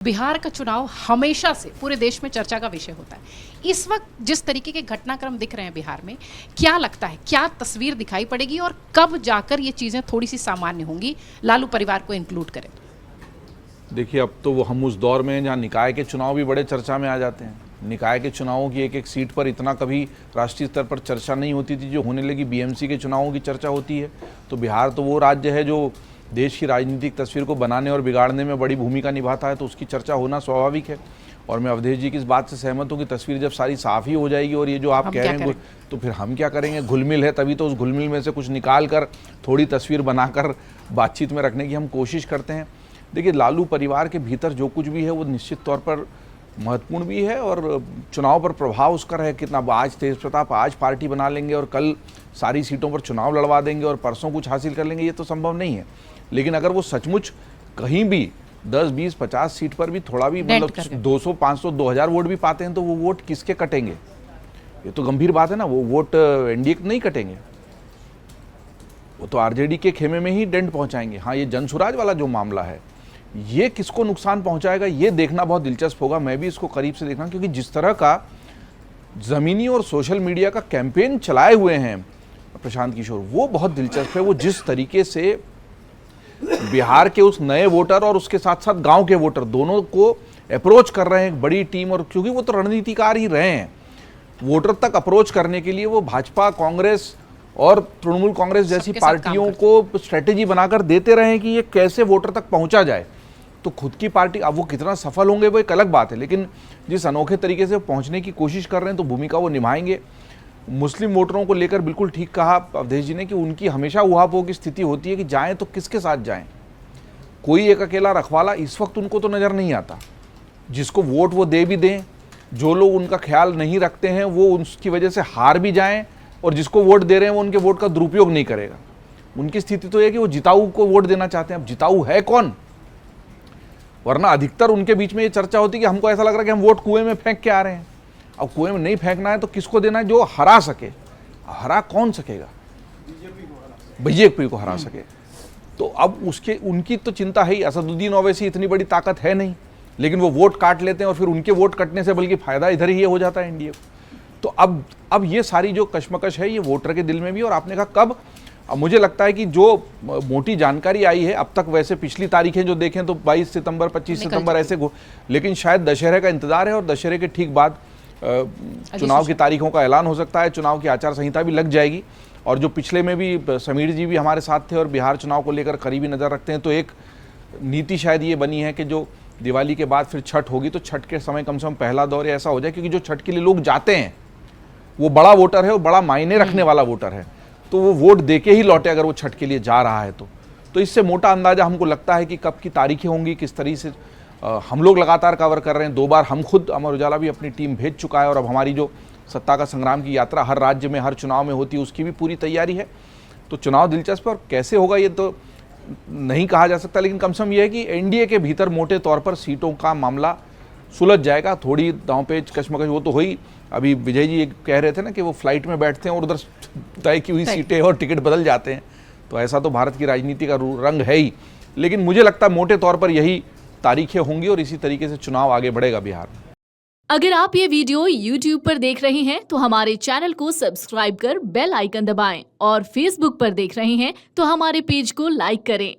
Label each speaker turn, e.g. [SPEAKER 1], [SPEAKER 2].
[SPEAKER 1] बिहार का चुनाव हमेशा से पूरे देश में चर्चा का विषय होता है। इस वक्त जिस तरीके के घटनाक्रम दिख रहे हैं बिहार में, क्या लगता है क्या तस्वीर दिखाई पड़ेगी और कब जाकर ये चीज़ें थोड़ी सी सामान्य होंगी, लालू परिवार को इंक्लूड करें?
[SPEAKER 2] देखिए, अब तो वो हम उस दौर में हैं जहाँ निकाय के चुनाव भी बड़े चर्चा में आ जाते हैं। निकाय के चुनावों की एक एक सीट पर इतना कभी राष्ट्रीय स्तर पर चर्चा नहीं होती थी जो होने लगी। बीएमसी के चुनावों की चर्चा होती है। तो बिहार तो वो राज्य है जो देश की राजनीतिक तस्वीर को बनाने और बिगाड़ने में बड़ी भूमिका निभाता है, तो उसकी चर्चा होना स्वाभाविक है। और मैं अवधेश जी की इस बात से सहमत हूँ कि तस्वीर जब सारी साफ ही हो जाएगी और ये जो आप कह रहे हैं तो फिर हम क्या करेंगे? घुलमिल है, तभी तो उस घुलमिल में से कुछ निकाल कर थोड़ी तस्वीर बनाकर बातचीत में रखने की हम कोशिश करते हैं। देखिए, लालू परिवार के भीतर जो कुछ भी है वो निश्चित तौर पर महत्वपूर्ण भी है और चुनाव पर प्रभाव उसका रहे कितना। आज तेज प्रताप आज पार्टी बना लेंगे और कल सारी सीटों पर चुनाव लड़वा देंगे और परसों कुछ हासिल कर लेंगे, ये तो संभव नहीं है। लेकिन अगर वो सचमुच कहीं भी 10, 20, 50 सीट पर भी थोड़ा भी मतलब 200, 500, 2000 वोट भी पाते हैं तो वो वोट किसके कटेंगे? ये तो गंभीर बात है ना। वो वोट एनडीए के नहीं कटेंगे, वो तो आरजेडी के खेमे में ही डेंट पहुंचाएंगे। हाँ, ये जनसुराज वाला जो मामला है ये किसको नुकसान पहुंचाएगा ये देखना बहुत दिलचस्प होगा। मैं भी इसको करीब से देखना, क्योंकि जिस तरह का जमीनी और सोशल मीडिया का कैंपेन चलाए हुए हैं प्रशांत किशोर, वो बहुत दिलचस्प है। वो जिस तरीके से बिहार के उस नए वोटर और उसके साथ साथ गांव के वोटर दोनों को अप्रोच कर रहे हैं, एक बड़ी टीम। और क्योंकि वो तो रणनीतिकार ही रहे हैं, वोटर तक अप्रोच करने के लिए वो भाजपा, कांग्रेस और तृणमूल कांग्रेस जैसी पार्टियों को स्ट्रेटेजी बनाकर देते रहे कि ये कैसे वोटर तक पहुंचा जाए। तो खुद की पार्टी, अब वो कितना सफल होंगे वो एक अलग बात है, लेकिन जिस अनोखे तरीके से पहुंचने की कोशिश कर रहे हैं तो भूमिका वो निभाएंगे। मुस्लिम वोटरों को लेकर बिल्कुल ठीक कहा अवधेश जी ने कि उनकी हमेशा उहापोह की स्थिति होती है कि जाएं तो किसके साथ जाएं। कोई एक अकेला रखवाला इस वक्त उनको तो नज़र नहीं आता। जिसको वोट वो दे भी दें, जो लोग उनका ख्याल नहीं रखते हैं वो उसकी वजह से हार भी जाएं, और जिसको वोट दे रहे हैं वो उनके वोट का दुरुपयोग नहीं करेगा। उनकी स्थिति तो है कि वो जिताऊ को वोट देना चाहते हैं। अब जिताऊ है कौन? वरना अधिकतर उनके बीच में ये चर्चा होती है कि हमको ऐसा लग रहा है कि हम वोट कुएं में फेंक के आ रहे हैं। अब कुएं में नहीं फेंकना है तो किसको देना है? जो हरा सके। हरा कौन सकेगा? बीजेपी को हरा सके। तो अब उनकी तो चिंता है ही। असदुद्दीन ओवैसी इतनी बड़ी ताकत है नहीं, लेकिन वो वोट काट लेते हैं और फिर उनके वोट कटने से बल्कि फायदा इधर ही हो जाता है एनडीए को। तो अब ये सारी जो कश्मकश है ये वोटर के दिल में भी। और आपने कहा कब? अब मुझे लगता है कि जो मोटी जानकारी आई है अब तक, वैसे पिछली तारीखें जो देखें तो 22 सितंबर, 25 सितंबर ऐसे, लेकिन शायद दशहरे का इंतजार है और दशहरे के ठीक बाद चुनाव की तारीखों का ऐलान हो सकता है। चुनाव की आचार संहिता भी लग जाएगी। और जो पिछले में भी समीर जी भी हमारे साथ थे और बिहार चुनाव को लेकर करीबी नज़र रखते हैं, तो एक नीति शायद ये बनी है कि जो दिवाली के बाद फिर छठ होगी तो छठ के समय कम से कम पहला दौर ऐसा हो जाए, क्योंकि जो छठ के लिए लोग जाते हैं वो बड़ा वोटर है और बड़ा मायने रखने वाला वोटर है, तो वो वोट देके ही लौटे अगर वो छठ के लिए जा रहा है तो इससे मोटा अंदाजा हमको लगता है कि कब की तारीखें होंगी, किस तरीके से। हम लोग लगातार कवर कर रहे हैं। 2 बार हम खुद, अमर उजाला भी अपनी टीम भेज चुका है, और अब हमारी जो सत्ता का संग्राम की यात्रा हर राज्य में हर चुनाव में होती है उसकी भी पूरी तैयारी है। तो चुनाव दिलचस्प है, और कैसे होगा ये तो नहीं कहा जा सकता, लेकिन कम से कम ये है कि एनडीए के भीतर मोटे तौर पर सीटों का मामला सुलझ जाएगा। थोड़ी दांव-पेच कश्मकश वो तो हुई। अभी विजय जी कह रहे थे ना कि वो फ्लाइट में बैठते हैं और उधर तय की हुई सीटें और टिकट बदल जाते हैं, तो ऐसा तो भारत की राजनीति का रंग है ही। लेकिन मुझे लगता है मोटे तौर पर यही तारीखें होंगी और इसी तरीके से चुनाव आगे बढ़ेगा बिहार में।
[SPEAKER 3] अगर आप ये वीडियो YouTube पर देख रहे हैं तो हमारे चैनल को सब्सक्राइब कर बेल आइकन दबाएं, और Facebook पर देख रहे हैं तो हमारे पेज को लाइक करें।